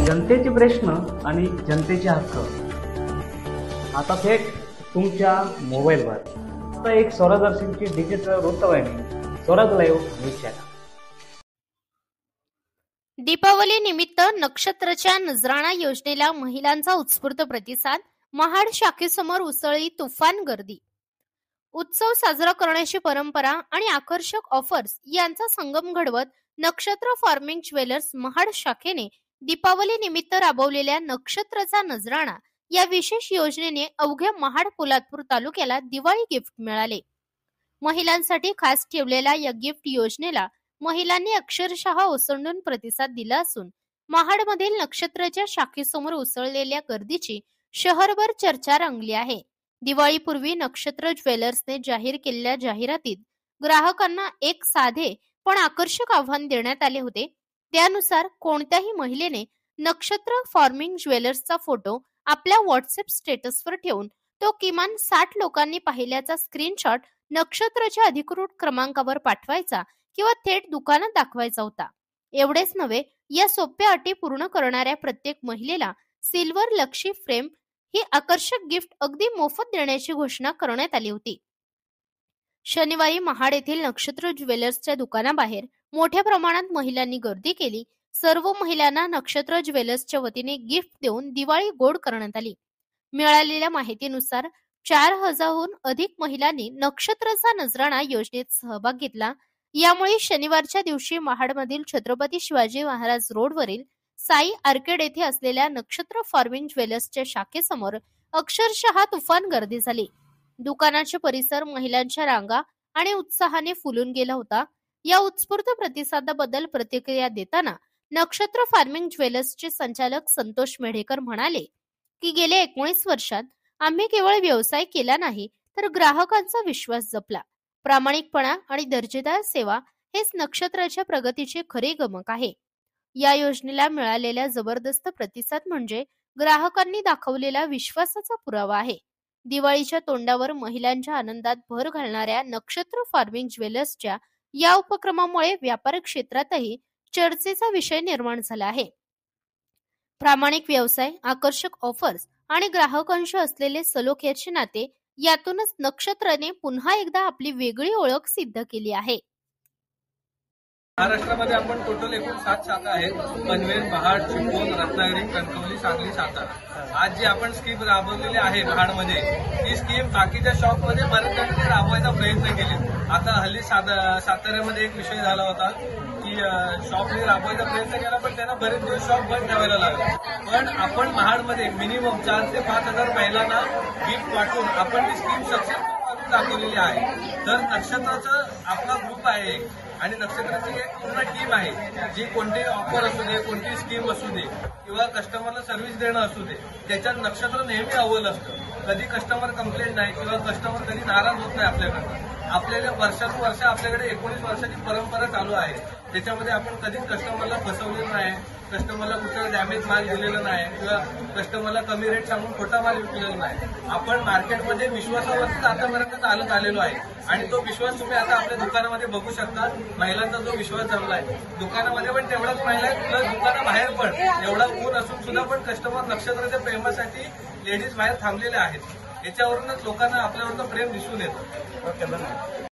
जनतेचे प्रश्न आणि जनतेचे हक्क आता थेट तुमच्या मोबाईलवर. आता एक स्वराज्यची डिजिटल वृत्तवाहिनी Swaraj live news channel. Deepawali निमित्त नक्षत्रच्या नजराणा योजनेला महिलांचा उत्स्फूर्त प्रतिसाद. महाड शाखेसमोर उसळली तुफान गर्दी. उत्सव साजरा करण्याची परंपरा आणि आकर्षक ऑफर्स यांचा संगम घडवत नक्षत्र फार्मिंग ज्वेलर्स महाड शाखेने दीपावली निमित्त राबवलेल्या नक्षत्रचा नजराणा या विशेष योजनेने अवघ्या महाड पोलादपूर तालुक्याला दिवाळी गिफ्ट मिळाले. महिलांसाठी खास ठेवलेल्या या गिफ्ट योजनेला महिलांनी अक्षरशः ओसंडून प्रतिसाद दिला असून महाडमधील नक्षत्रच्या शाखेसमोर उसळलेल्या गर्दीची शहरभर चर्चा रंगली आहे. दिवाळीपूर्वी नक्षत्र ज्वेलर्सने जाहीर केलेल्या जाहिरातीत ग्राहकांना एक साधे पण आकर्षक आव्हान देण्यात आले होते. त्यानुसार कोणत्याही महिलेने नक्षत्र फार्मिंग ज्वेलर्सचा फोटो आपल्या व्हॉट्सअप स्टेटसवर ठेवून तो किमान 60 लोकांनी पाहिल्याचा स्क्रीनशॉट नक्षत्रच्या अधिकृत क्रमांकावर पाठवायचा किंवा थेट दुकानात दाखवायचा होता. एवढेच नव्हे, या सोप्या अटी पूर्ण करणाऱ्या प्रत्येक महिलेला सिल्वर लक्षी फ्रेम ही आकर्षक गिफ्ट अगदी मोफत देण्याची घोषणा करण्यात आली होती. शनिवारी महाड येथील नक्षत्र ज्वेलर्सच्या दुकानाबाहेर मोठ्या प्रमाणात महिलांनी गर्दी केली. सर्व महिलांना नक्षत्र ज्वेलर्सच्या वतीने गिफ्ट देऊन दिवाळी गोड करण्यात आली. मिळालेल्या माहितीनुसार 4000हून अधिक महिलांनी नक्षत्रचा नजराणा योजनेत सहभाग घेतला. यामुळे शनिवारच्या दिवशी महाडमधील छत्रपती शिवाजी महाराज रोडवरील साई आर्केड येथे असलेल्या नक्षत्र फार्मिंग ज्वेलर्सच्या शाखेसमोर अक्षरशः तुफान गर्दी झाली. दुकानाचे परिसर महिलांच्या रांगा आणि उत्साहाने फुलून गेला होता. या उत्स्फूर्त प्रतिसादाबद्दल प्रतिक्रिया देताना नक्षत्र फार्मिंग ज्वेलर्सचे संचालक संतोष मेढेकर म्हणाले की गेल्या 19 वर्षात आम्ही केवळ व्यवसाय केला नाही तर ग्राहकांचा विश्वास जपला. प्रामाणिकपणा आणि दर्जेदार सेवा हेच नक्षत्राच्या प्रगतीचे खरे गमक आहे. या योजनेला मिळालेला जबरदस्त प्रतिसाद म्हणजे ग्राहकांनी दाखवलेला विश्वासाचा पुरावा आहे. दिवाळीच्या तोंडावर महिलांच्या आनंदात भर घालणाऱ्या नक्षत्र फार्मिंग ज्वेलर्सच्या या उपक्रमामुळे व्यापार क्षेत्रातही चर्चेचा विषय निर्माण झाला आहे. प्रामाणिक व्यवसाय, आकर्षक ऑफर्स आणि ग्राहकांशी असलेले सलोख्याचे नाते यातूनच नक्षत्राने पुन्हा एकदा आपली वेगळी ओळख सिद्ध केली आहे. महाराष्ट्रामध्ये आपण टोटल एकूण 7 शाखा आहेत. पनवेल, महाड, चिपळूण, रत्नागिरी, कणकवली, सांगली, सातारा. आज जी आपण स्कीम राबवलेली आहे महाडमध्ये, ती स्कीम बाकीच्या शॉपमध्ये बरेच जणांनी राबवायचा प्रयत्न केले. आता हल्ली साताऱ्यामध्ये एक विषय झाला होता की शॉपने राबवायचा प्रयत्न केला पण त्यांना बरेच दिवस शॉप बंद ठेवायला लागला. पण आपण महाडमध्ये मिनिमम 4 ते 5000 महिलांना गिफ्ट वाटून आपण ती स्कीम सक्सेसफुल दाखवलेली आहे. तर नक्षत्राचा आपला ग्रुप आहे आणि नक्षत्राची एक पूर्ण टीम आहे जी कोणती ऑफर असू दे, कोणती स्कीम असू दे किंवा कस्टमरला सर्व्हिस देणं असू दे, त्याच्यात नक्षत्र नेहमी अव्वल असतं. कधी कस्टमर कंप्लेंट नाही किंवा कस्टमर कधी नाराज होत नाही आपल्याकडे. आपल्याला वर्षानुवर्ष आपल्याकडे 19 वर्षाची परंपरा चालू आहे. त्याच्यामध्ये आपण कधीच कस्टमरला फसवलेलं नाही, कस्टमरला कुठला डॅमेज माल दिलेला नाही किंवा कस्टमरला कमी रेट सांगून खोटा माल विकलेला नाही. आपण मार्केटमध्ये विश्वासावरतीच आतापर्यंत चालत आलेलो आहे आणि तो विश्वास तुम्ही आता आपल्या दुकानामध्ये बघू शकता. महिलांचा जो विश्वास जमला आहे दुकानामध्ये पण तेवढाच महिला आहे, प्लस दुकानाबाहेर पण एवढा ऊन असून सुद्धा पण कस्टमर नक्षत्राच्या प्रेमासाठी लेडीज बाहेर थांबलेल्या आहेत. याच्यावरूनच लोकांना आपल्यावरचं प्रेम दिसून येतं.